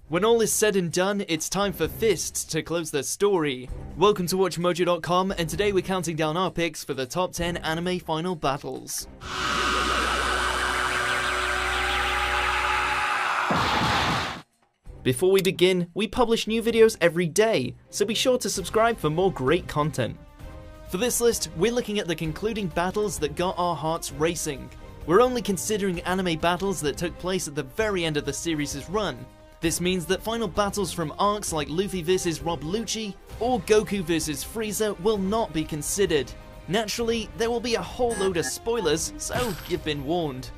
When all is said and done, it's time for Fists to close the story. Welcome to WatchMojo.com, and today we're counting down our picks for the top 10 anime final battles. Before we begin, we publish new videos every day, so be sure to subscribe for more great content. For this list, we're looking at the concluding battles that got our hearts racing. We're only considering anime battles that took place at the very end of the series' run. This means that final battles from arcs like Luffy vs Rob Lucci or Goku vs Frieza will not be considered. Naturally, there will be a whole load of spoilers, so you've been warned.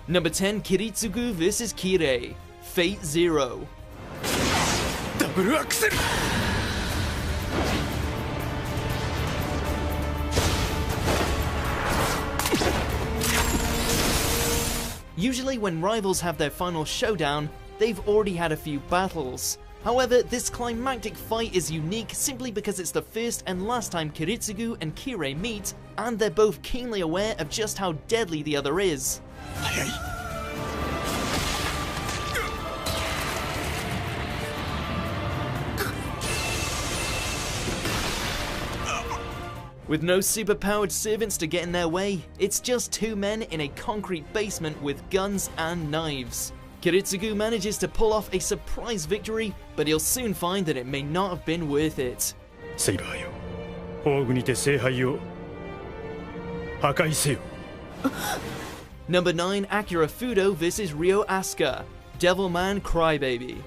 Number 10, Kiritsugu vs Kirei, Fate Zero. Double Axel! Usually when rivals have their final showdown, they've already had a few battles. However, this climactic fight is unique simply because it's the first and last time Kiritsugu and Kirei meet, and they're both keenly aware of just how deadly the other is. With no superpowered servants to get in their way, it's just two men in a concrete basement with guns and knives. Kiritsugu manages to pull off a surprise victory, but he'll soon find that it may not have been worth it. Number 9, Akira Fudo vs Ryo Asuka, Devilman Crybaby.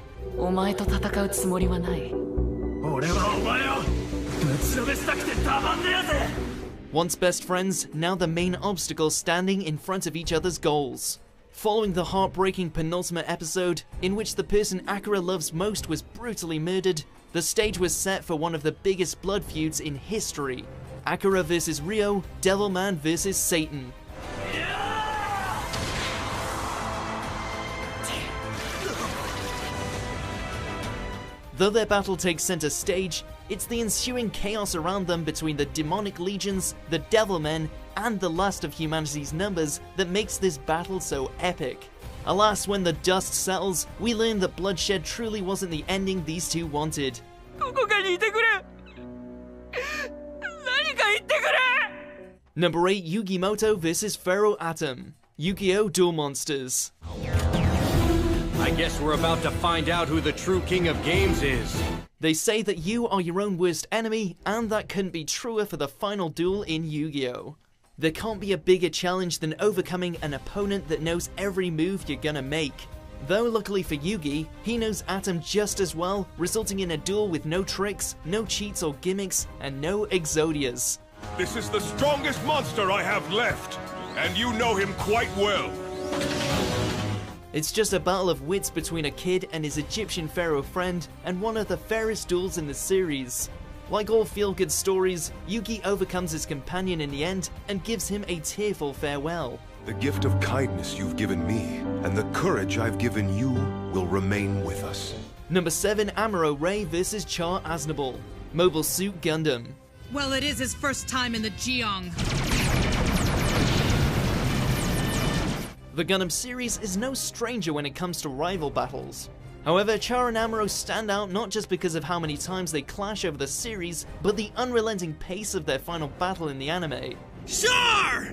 Once best friends, now the main obstacle standing in front of each other's goals. Following the heartbreaking penultimate episode, in which the person Akira loves most was brutally murdered, the stage was set for one of the biggest blood feuds in history. Akira vs Ryo, Devilman vs Satan. Though their battle takes center stage, it's the ensuing chaos around them between the demonic legions, the Devilmen, and the last of humanity's numbers that makes this battle so epic. Alas, when the dust settles, we learn that bloodshed truly wasn't the ending these two wanted. Number 8, Yugimoto vs Pharaoh Atom, Yu-Gi-Oh! Duel Monsters. I guess we're about to find out who the true king of games is. They say that you are your own worst enemy, and that couldn't be truer for the final duel in Yu-Gi-Oh! There can't be a bigger challenge than overcoming an opponent that knows every move you're gonna make. Though luckily for Yugi, he knows Atom just as well, resulting in a duel with no tricks, no cheats or gimmicks, and no Exodias. This is the strongest monster I have left, and you know him quite well. It's just a battle of wits between a kid and his Egyptian pharaoh friend, and one of the fairest duels in the series. Like all feel-good stories, Yugi overcomes his companion in the end and gives him a tearful farewell. The gift of kindness you've given me, and the courage I've given you, will remain with us. Number 7, Amuro Ray vs Char Aznable, Mobile Suit Gundam. Well, it is his first time in the Geong. The Gundam series is no stranger when it comes to rival battles. However, Char and Amuro stand out not just because of how many times they clash over the series, but the unrelenting pace of their final battle in the anime. Char!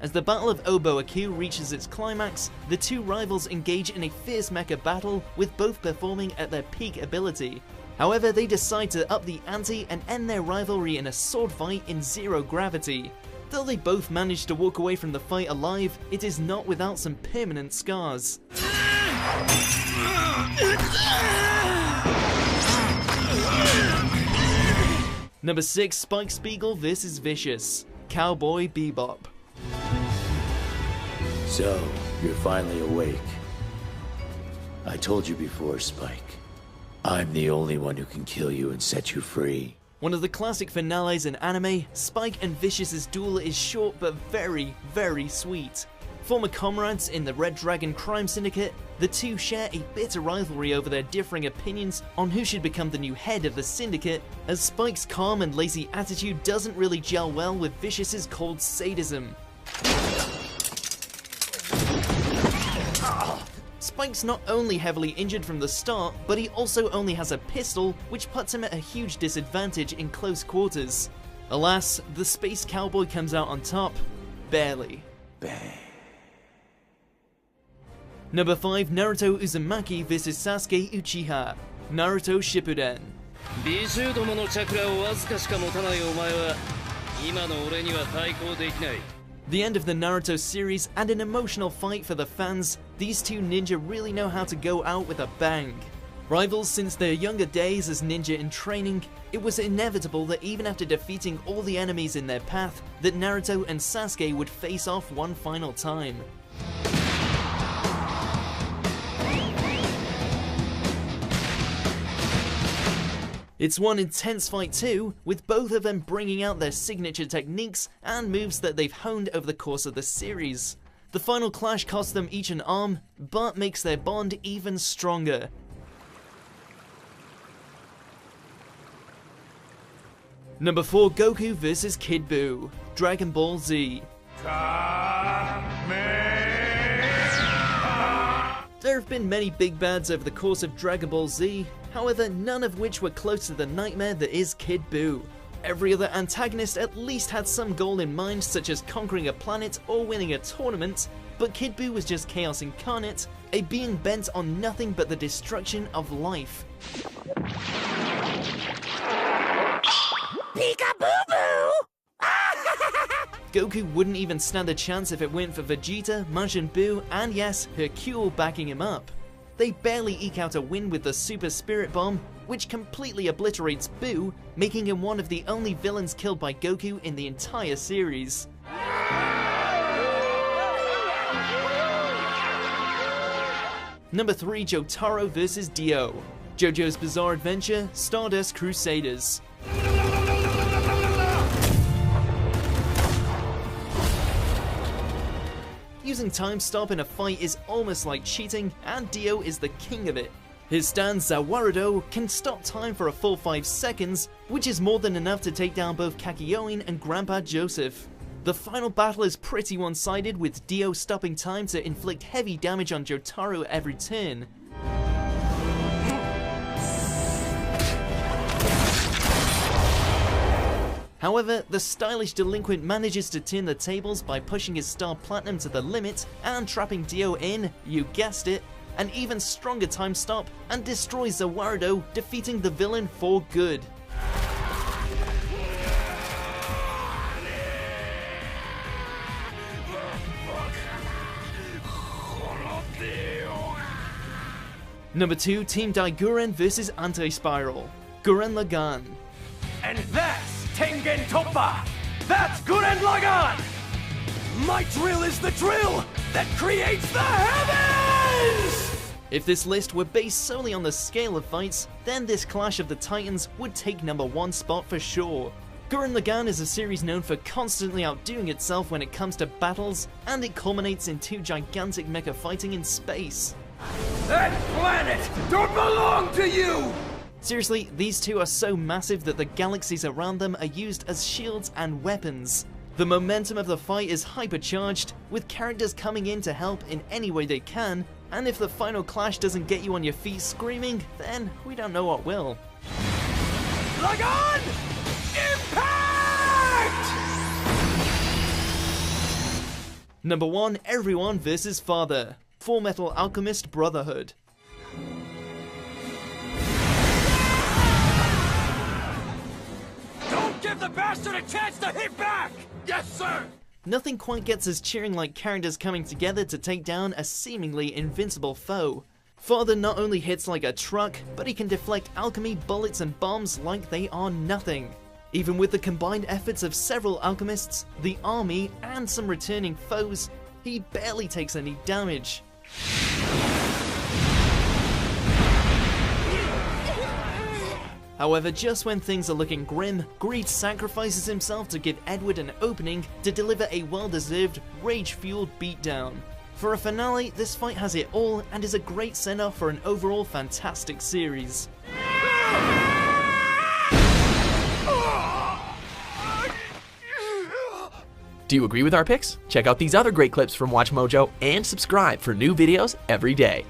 As the Battle of Obo Aku reaches its climax, the two rivals engage in a fierce mecha battle, with both performing at their peak ability. However, they decide to up the ante and end their rivalry in a sword fight in zero gravity. Though they both manage to walk away from the fight alive, it is not without some permanent scars. Number 6, Spike Spiegel vs Vicious, Cowboy Bebop. So, you're finally awake. I told you before, Spike. I'm the only one who can kill you and set you free. One of the classic finales in anime, Spike and Vicious's duel is short but very, very sweet. Former comrades in the Red Dragon crime syndicate, the two share a bitter rivalry over their differing opinions on who should become the new head of the syndicate, as Spike's calm and lazy attitude doesn't really gel well with Vicious's cold sadism. Spike's not only heavily injured from the start, but he also only has a pistol, which puts him at a huge disadvantage in close quarters. Alas, the space cowboy comes out on top. Barely. Bang. Number 5, Naruto Uzumaki vs Sasuke Uchiha. Naruto Shippuden. The end of the Naruto series and an emotional fight for the fans, these two ninja really know how to go out with a bang. Rivals since their younger days as ninja in training, it was inevitable that even after defeating all the enemies in their path, that Naruto and Sasuke would face off one final time. It's one intense fight too, with both of them bringing out their signature techniques and moves that they've honed over the course of the series. The final clash costs them each an arm, but makes their bond even stronger. Number 4, Goku vs Kid Buu. Dragon Ball Z. There have been many big bads over the course of Dragon Ball Z, however none of which were close to the nightmare that is Kid Buu. Every other antagonist at least had some goal in mind, such as conquering a planet or winning a tournament, but Kid Buu was just chaos incarnate, a being bent on nothing but the destruction of life. Peekaboo! Goku wouldn't even stand a chance if it weren't for Vegeta, Majin Buu, and yes, Hercule backing him up. They barely eke out a win with the Super Spirit Bomb, which completely obliterates Buu, making him one of the only villains killed by Goku in the entire series. Number 3, Jotaro vs Dio. JoJo's Bizarre Adventure, Stardust Crusaders. Using time stop in a fight is almost like cheating, and Dio is the king of it. His stand Zawarudo can stop time for a full 5 seconds, which is more than enough to take down both Kakyoin and Grandpa Joseph. The final battle is pretty one-sided, with Dio stopping time to inflict heavy damage on Jotaro at every turn. However, the stylish delinquent manages to turn the tables by pushing his Star Platinum to the limit and trapping Dio in, you guessed it, an even stronger time stop, and destroys Zawarudo, defeating the villain for good. Number 2, Team Daiguren vs Anti-Spiral. Gurren Lagann. And that's Tengen Toppa! That's Gurren Lagann! My drill is the drill that creates the heavens! If this list were based solely on the scale of fights, then this Clash of the Titans would take number 1 spot for sure. Gurren Lagann is a series known for constantly outdoing itself when it comes to battles, and it culminates in 2 gigantic mecha fighting in space. That planet don't belong to you! Seriously, these two are so massive that the galaxies around them are used as shields and weapons. The momentum of the fight is hypercharged, with characters coming in to help in any way they can, and if the final clash doesn't get you on your feet screaming, then we don't know what will. Lagann! Impact! Number 1, Everyone vs. Father. Full Metal Alchemist Brotherhood. Give the bastard a chance to hit back! Yes, sir! Nothing quite gets as cheering like characters coming together to take down a seemingly invincible foe. Father not only hits like a truck, but he can deflect alchemy, bullets, and bombs like they are nothing. Even with the combined efforts of several alchemists, the army, and some returning foes, he barely takes any damage. However, just when things are looking grim, Greed sacrifices himself to give Edward an opening to deliver a well-deserved, rage-fueled beatdown. For a finale, this fight has it all and is a great send-off for an overall fantastic series. Do you agree with our picks? Check out these other great clips from Watch Mojo and subscribe for new videos every day.